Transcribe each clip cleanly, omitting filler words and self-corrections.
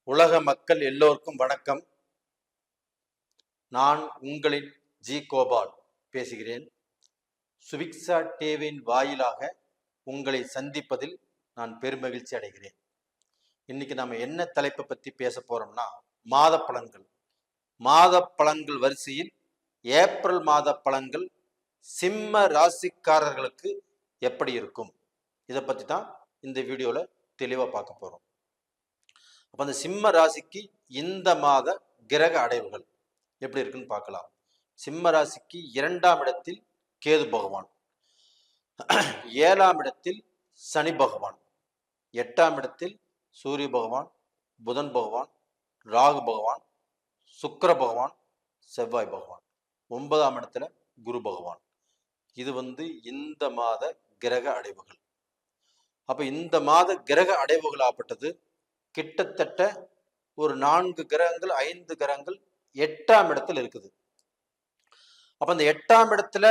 உலக மக்கள் எல்லோருக்கும் வணக்கம். நான் உங்களின் ஜி கோபால் பேசுகிறேன். சுவிக்ஸா டிவியின் வாயிலாக உங்களை சந்திப்பதில் நான் பெருமகிழ்ச்சி அடைகிறேன். இன்னைக்கு நம்ம என்ன தலைப்பை பற்றி பேச போறோம்னா, மாத பலன்கள். மாத பலன்கள் வரிசையில் ஏப்ரல் மாத பலன்கள் சிம்ம ராசிக்காரர்களுக்கு எப்படி இருக்கும், இதை பற்றி தான் இந்த வீடியோவில் தெளிவாக பார்க்க போகிறோம். அப்போ அந்த சிம்ம ராசிக்கு இந்த மாத கிரக அடைவுகள் எப்படி இருக்குன்னு பார்க்கலாம். சிம்ம ராசிக்கு 2ஆம் இடத்தில் கேது பகவான், 7ஆம் இடத்தில் சனி பகவான், 8ஆம் இடத்தில் சூரிய பகவான், புதன் பகவான், ராகு பகவான், சுக்கிர பகவான், செவ்வாய் பகவான், 9ஆம் இடத்துல குரு பகவான். இது இந்த மாத கிரக அடைவுகள். அப்ப இந்த மாத கிரக அடைவுகள் ஆப்பட்டது கிட்டத்தட்ட ஒரு 4 கிரகங்கள் 5 கிரகங்கள் 8ஆம் இடத்துல இருக்குது. அப்ப அந்த 8ஆம் இடத்துல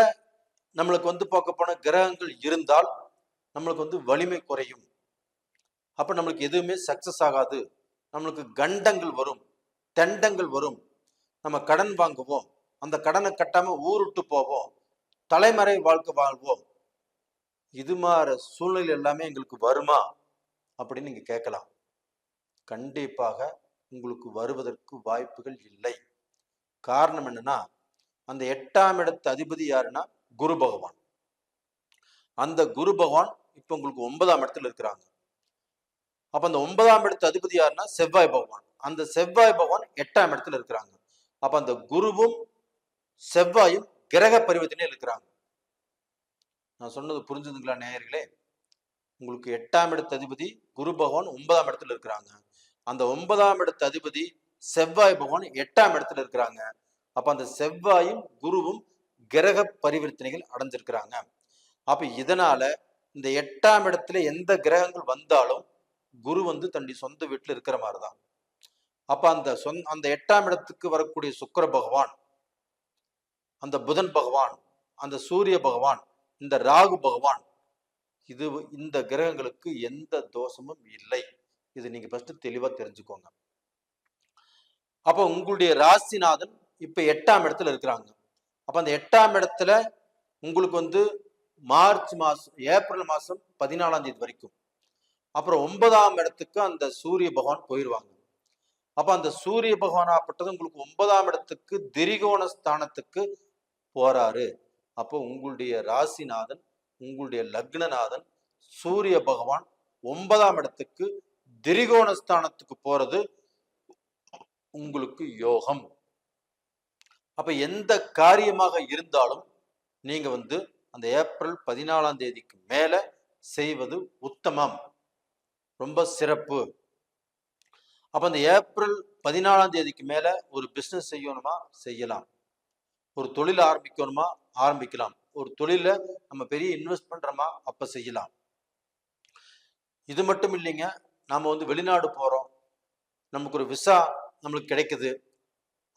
நம்மளுக்கு பார்க்க போன கிரகங்கள் இருந்தால் நம்மளுக்கு வலிமை குறையும். அப்ப நம்மளுக்கு எதுவுமே சக்சஸ் ஆகாது. நம்மளுக்கு கண்டங்கள் வரும், தண்டங்கள் வரும். நம்ம கடன் வாங்குவோம், அந்த கடனை கட்டாம ஊருட்டு போவோம், தலைமறை வாழ்க்கை வாழ்வோம். இது மாதிரி சூழ்நிலை எல்லாமே எங்களுக்கு வருமா அப்படின்னு நீங்க கேட்கலாம். கண்டிப்பாக உங்களுக்கு வருவதற்கு வாய்ப்புகள் இல்லை. காரணம் என்னன்னா, அந்த 8ஆம் இடத்து அதிபதி யாருன்னா குரு பகவான். அந்த குரு பகவான் இப்ப உங்களுக்கு 9ஆம் இடத்துல இருக்கிறாங்க. அப்ப அந்த 9ஆம் இடத்து அதிபதி யாருன்னா செவ்வாய் பகவான். அந்த செவ்வாய் பகவான் 8ஆம் இடத்துல இருக்கிறாங்க. அப்ப அந்த குருவும் செவ்வாயும் கிரக பரிவர்த்தனை இருக்கிறாங்க. நான் சொன்னது புரிஞ்சுதுங்களா நேயர்களே? உங்களுக்கு 8ஆம் இடத்து அதிபதி குரு பகவான் 9ஆம் இடத்துல இருக்கிறாங்க. அந்த 9ஆம் இடத்து அதிபதி செவ்வாய் பகவான் 8ஆம் இடத்துல இருக்கிறாங்க. அப்ப அந்த செவ்வாயும் குருவும் கிரக பரிவர்த்தனைகள் அடைஞ்சிருக்கிறாங்க. அப்ப இதனால இந்த 8ஆம் இடத்துல எந்த கிரகங்கள் வந்தாலும் குரு தன்னுடைய சொந்த வீட்டுல இருக்கிற மாதிரிதான். அப்ப அந்த 8ஆம் இடத்துக்கு வரக்கூடிய சுக்கிர பகவான், அந்த புதன் பகவான், அந்த சூரிய பகவான், இந்த ராகு பகவான், இந்த கிரகங்களுக்கு எந்த தோஷமும் இல்லை. இது நீங்க ஃபர்ஸ்ட் தெளிவா தெரிஞ்சுக்கோங்க. அப்ப உங்களுடைய ராசிநாதன் இப்ப 8ஆம் இடத்துல இருக்கிறாங்க. அப்ப அந்த 8ஆம் இடத்துல உங்களுக்கு மார்ச் மாசம், ஏப்ரல் மாசம் 14ஆம் தேதி வரைக்கும். அப்புறம் 9ஆம் இடத்துக்கு அந்த சூரிய பகவான் போயிடுவாங்க. அப்ப அந்த சூரிய பகவான் ஆப்பட்டது உங்களுக்கு 9ஆம் இடத்துக்கு திரிகோண ஸ்தானத்துக்கு போறாரு. அப்போ உங்களுடைய ராசிநாதன், உங்களுடைய லக்னநாதன் சூரிய பகவான் 9ஆம் இடத்துக்கு திரிகோண ஸ்தானத்துக்கு போறது உங்களுக்கு யோகம். அப்ப எந்த காரியமாக இருந்தாலும் நீங்க அந்த ஏப்ரல் 14ஆம் தேதிக்கு மேல செய்வது உத்தமம், ரொம்ப சிறப்பு. அப்ப அந்த ஏப்ரல் 14ஆம் தேதிக்கு மேல ஒரு பிசினஸ் செய்யணுமா செய்யலாம், ஒரு தொழில் ஆரம்பிக்கணுமா ஆரம்பிக்கலாம், ஒரு தொழில நம்ம பெரிய இன்வெஸ்ட் பண்றோமா அப்ப செய்யலாம். இது மட்டும் இல்லைங்க, நாம வெளிநாடு போறோம், நமக்கு ஒரு விசா நம்மளுக்கு கிடைக்குது,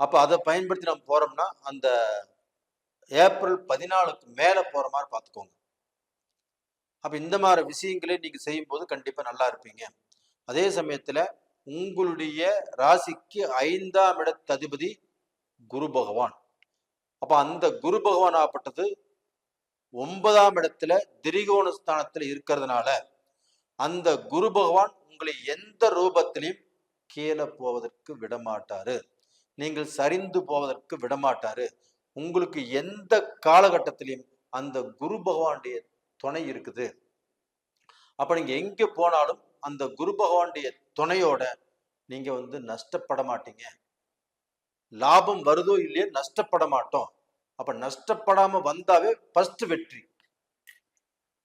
அப்ப அதை பயன்படுத்தி நம்ம போறோம்னா அந்த ஏப்ரல் 14க்கு மேல போற மாதிரி பார்த்துக்கோங்க. அப்ப இந்த மாதிரி விஷயங்களே நீங்க செய்யும் போது கண்டிப்பா நல்லா இருப்பீங்க. அதே சமயத்துல உங்களுடைய ராசிக்கு 5ஆம் இடத்து அதிபதி குரு பகவான். அப்ப அந்த குரு பகவான் ஆப்பட்டது 9ஆம் இடத்துல திரிகோண ஸ்தானத்துல இருக்கிறதுனால அந்த குரு பகவான் உங்களை எந்த ரூபத்திலையும் கீழே போவதற்கு விடமாட்டாரு, நீங்கள் சரிந்து போவதற்கு விடமாட்டாரு. உங்களுக்கு எந்த காலகட்டத்திலையும் அந்த குரு பகவானுடைய துணை இருக்குது. அப்ப நீங்க எங்க போனாலும் அந்த குரு பகவானுடைய துணையோட நீங்க நஷ்டப்பட மாட்டீங்க. லாபம் வருதோ இல்லையோ நஷ்டப்பட மாட்டோம். அப்ப நஷ்டப்படாம வந்தாவே ஃபர்ஸ்ட் வெற்றி.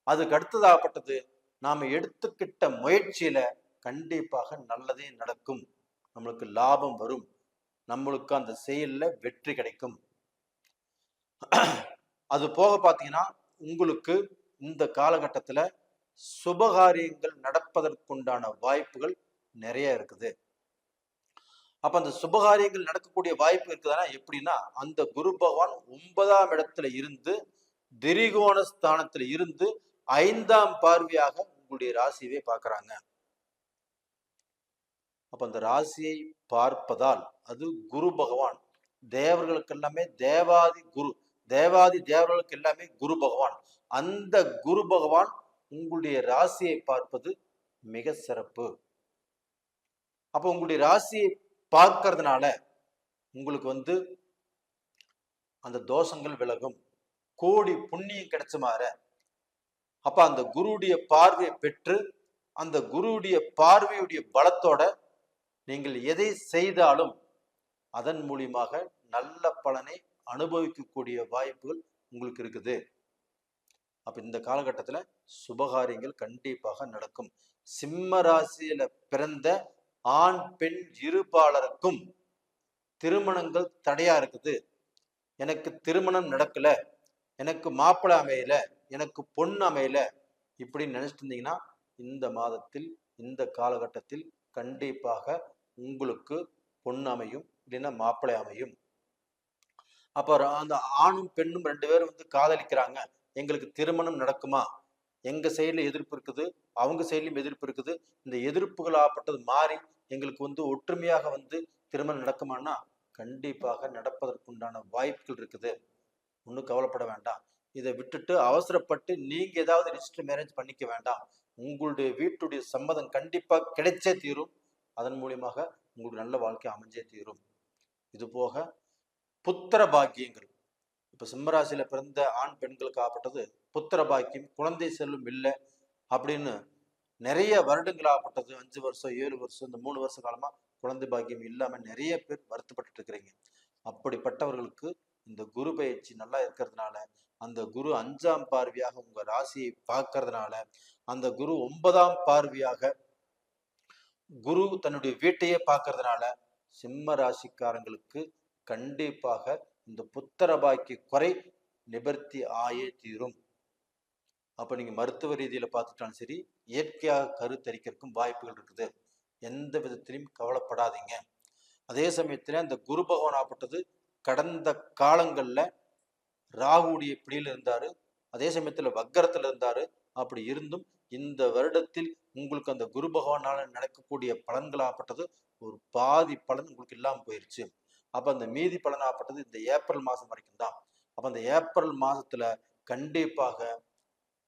அதுக்கு அடுத்ததாகப்பட்டது நாம எடுத்துக்கிட்ட முயற்சியில கண்டிப்பாக நல்லதே நடக்கும், நம்மளுக்கு லாபம் வரும், நம்மளுக்கு அந்த செயல்ல வெற்றி கிடைக்கும். அது போக பாத்தீங்கன்னா உங்களுக்கு இந்த காலகட்டத்துல சுபகாரியங்கள் நடப்பதற்குண்டான வாய்ப்புகள் நிறைய இருக்குது. அப்ப அந்த சுபகாரியங்கள் நடக்கக்கூடிய வாய்ப்பு இருக்குதுன்னா எப்படின்னா, அந்த குரு பகவான் 9ஆம் இடத்துல இருந்து திரிகோண ஸ்தானத்துல இருந்து 5ஆம் பார்வையாக உங்களுடைய ராசியவே பார்க்கறாங்க. அப்ப அந்த ராசியை பார்ப்பதால் அது குரு பகவான், தேவர்களுக்கு எல்லாமே தேவாதி தேவர்களுக்கு எல்லாமே குரு பகவான். அந்த குரு பகவான் உங்களுடைய ராசியை பார்ப்பது மிக சிறப்பு. அப்ப உங்களுடைய ராசியை பார்க்கறதுனால உங்களுக்கு அந்த தோஷங்கள் விலகும், கோடி புண்ணியம் கிடைச்ச மாதிரி. அப்ப அந்த குருவுடைய பார்வையை பெற்று அந்த குருவுடைய பார்வையுடைய பலத்தோட நீங்கள் எதை செய்தாலும் அதன் மூலியமாக நல்ல பலனை அனுபவிக்கக்கூடிய வாய்ப்புகள் உங்களுக்கு இருக்குது. அப்ப இந்த காலகட்டத்துல சுபகாரியங்கள் கண்டிப்பாக நடக்கும். சிம்ம ராசியில பிறந்த ஆண் பெண் இருபாலருக்கும் திருமணங்கள் தடையா இருக்குது, எனக்கு திருமணம் நடக்கல, எனக்கு மாப்பிள்ளை அமையல, எனக்கு பொண்ணு அமையல, இப்படின்னு நினைச்சிட்டு இருந்தீங்கன்னா இந்த மாதத்தில் இந்த காலகட்டத்தில் கண்டிப்பாக உங்களுக்கு பொண்ணு அமையும், இல்லைன்னா மாப்பிள்ளை அமையும். அப்ப அந்த ஆணும் பெண்ணும் 2 பேரும் காதலிக்கிறாங்க, எங்களுக்கு திருமணம் நடக்குமா? எங்க சைடுல எதிர்ப்பு இருக்குது, அவங்க சைட்லயும் எதிர்ப்பு இருக்குது. இந்த எதிர்ப்புகள் ஆப்பட்டது மாறி எங்களுக்கு ஒற்றுமையாக திருமணம் நடக்குமான்னா கண்டிப்பாக நடப்பதற்குண்டான வாய்ப்புகள் இருக்குது. ஒன்றும் கவலைப்பட வேண்டாம். இதை விட்டுட்டு அவசரப்பட்டு நீங்க ஏதாவது ரிஜிஸ்டர் மேரேஜ் பண்ணிக்க வேண்டாம். உங்களுடைய வீட்டுடைய சம்மதம் கண்டிப்பா கிடைச்சே தீரும். அதன் மூலியமாக உங்களுக்கு நல்ல வாழ்க்கை அமைஞ்சே தீரும். இது போக புத்திர பாக்கியங்கள், இப்ப சிம்மராசியில பிறந்த ஆண் பெண்களுக்கு ஆப்பட்டது புத்திர பாக்கியம், குழந்தை செல்வம் இல்லை அப்படின்னு நிறைய வருடங்கள் ஆப்பட்டது. 5 வருஷம் 7 வருஷம் இந்த 3 வருஷ காலமா குழந்தை பாக்கியம் இல்லாம நிறைய பேர் வருத்தப்பட்டு இருக்கிறீங்க. அப்படிப்பட்டவர்களுக்கு இந்த குரு பயிற்சி நல்லா இருக்கிறதுனால, அந்த குரு 5ஆம் பார்வையாக உங்க ராசியை பார்க்கறதுனால, அந்த குரு 9ஆம் பார்வையாக குரு தன்னுடைய வீட்டையே பார்க்கறதுனால சிம்ம ராசிக்காரங்களுக்கு கண்டிப்பாக இந்த புத்திர பாக்கிய குறை நிவர்த்தி ஆயே தீரும். அப்ப நீங்க மருத்துவ ரீதியில பார்த்துட்டாலும் சரி, இயற்கையாக கருத்தரிக்கிறதுக்கும் வாய்ப்புகள் இருக்குது. எந்த விதத்திலையும் கவலைப்படாதீங்க. அதே சமயத்துல அந்த குரு பகவான் ஆப்பட்டது கடந்த காலங்கள்ல ராகுடைய பிடியில இருந்தாரு, அதே சமயத்துல வக்கரத்துல இருந்தாரு. அப்படி இருந்தும் இந்த வருடத்தில் உங்களுக்கு அந்த குரு பகவானால நடக்கக்கூடிய பலன்களாகப்பட்டது ஒரு பாதி பலன் உங்களுக்கு இல்லாம போயிருச்சு. அப்ப அந்த மீதி பலன் ஆப்பட்டது இந்த ஏப்ரல் மாசம் வரைக்கும் தான். அப்ப அந்த ஏப்ரல் மாசத்துல கண்டிப்பாக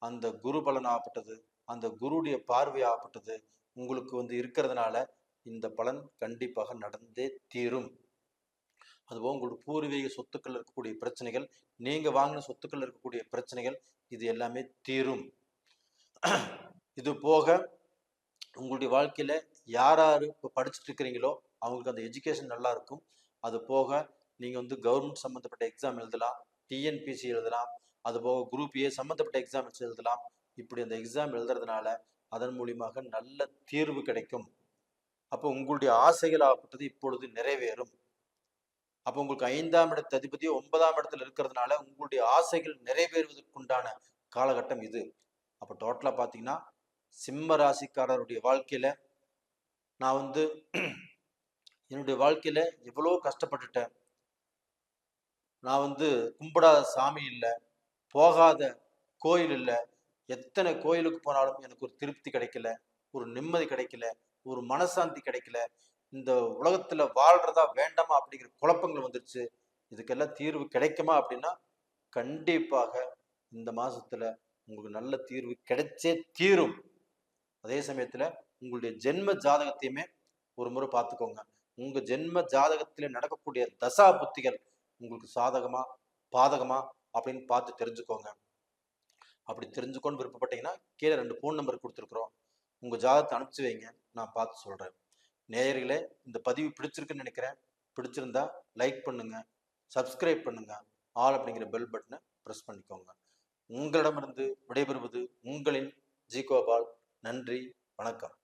அந்த குரு பலன் ஆகப்பட்டது, அந்த குருடைய பார்வை ஆகப்பட்டது உங்களுக்கு இருக்கிறதுனால இந்த பலன் கண்டிப்பாக நடந்தே தீரும். அதுபோக உங்களுடைய பூர்வீக சொத்துக்கள் இருக்கக்கூடிய பிரச்சனைகள், நீங்க வாங்கின சொத்துக்கள் இருக்கக்கூடிய பிரச்சனைகள், இது எல்லாமே தீரும். இது போக உங்களுடைய வாழ்க்கையில யார் இப்போ படிச்சுட்டு இருக்கிறீங்களோ அவங்களுக்கு அந்த எஜுகேஷன் நல்லா இருக்கும். அது போக நீங்க கவர்மெண்ட் சம்மந்தப்பட்ட எக்ஸாம் எழுதலாம், டிஎன்பிசி எழுதலாம், அது போக குரூப் ஏ சம்மந்தப்பட்ட எக்ஸாம் எழுதலாம். இப்படி அந்த எக்ஸாம் எழுதுறதுனால அதன் மூலியமாக நல்ல தீர்வு கிடைக்கும். அப்போ உங்களுடைய ஆசைகள் ஆகப்பட்டது இப்பொழுது நிறைவேறும். அப்போ உங்களுக்கு 5ஆம் இடத்து அதிபதியோ 9ஆம் இடத்துல இருக்கிறதுனால உங்களுடைய ஆசைகள் நிறைவேறுவதற்குண்டான காலகட்டம் இது. அப்போ டோட்டலா பார்த்தீங்கன்னா சிம்ம ராசிக்காரருடைய வாழ்க்கையில நான் என்னுடைய வாழ்க்கையில எவ்வளோ கஷ்டப்பட்டுட்டேன். நான் கும்பிடாத சாமி இல்லை, போகாத கோயில் இல்லை, எத்தனை கோயிலுக்கு போனாலும் எனக்கு ஒரு திருப்தி கிடைக்கல, ஒரு நிம்மதி கிடைக்கல, ஒரு மனசாந்தி கிடைக்கல, இந்த உலகத்துல வாழ்றதா வேண்டாமா அப்படிங்கிற குழப்பங்கள் வந்துருச்சு. இதுக்கெல்லாம் தீர்வு கிடைக்குமா அப்படின்னா கண்டிப்பாக இந்த மாசத்துல உங்களுக்கு நல்ல தீர்வு கிடைச்சே தீரும். அதே சமயத்துல உங்களுடைய ஜென்ம ஜாதகத்தையுமே ஒரு முறை பார்த்துக்கோங்க. உங்க ஜென்ம ஜாதகத்திலே நடக்கக்கூடிய தசா புத்திகள் உங்களுக்கு சாதகமா பாதகமா அப்படின்னு பார்த்து தெரிஞ்சுக்கோங்க. அப்படி தெரிஞ்சுக்கோன்னு விருப்பப்பட்டீங்கன்னா கீழே 2 ஃபோன் நம்பர் கொடுத்துருக்குறோம், உங்க ஜாதகத்தை அனுப்பிச்சு வைங்க, நான் பார்த்து சொல்றேன். நேயர்களே, இந்த பதிவு பிடிச்சிருக்குன்னு நினைக்கிறேன். பிடிச்சிருந்தா லைக் பண்ணுங்க, சப்ஸ்கிரைப் பண்ணுங்க, ஆல் அப்படிங்கிற பெல் பட்டனை ப்ரெஸ் பண்ணிக்கோங்க. உங்களிடமிருந்து விடைபெறுவது உங்களின் ஜி கோபால். நன்றி, வணக்கம்.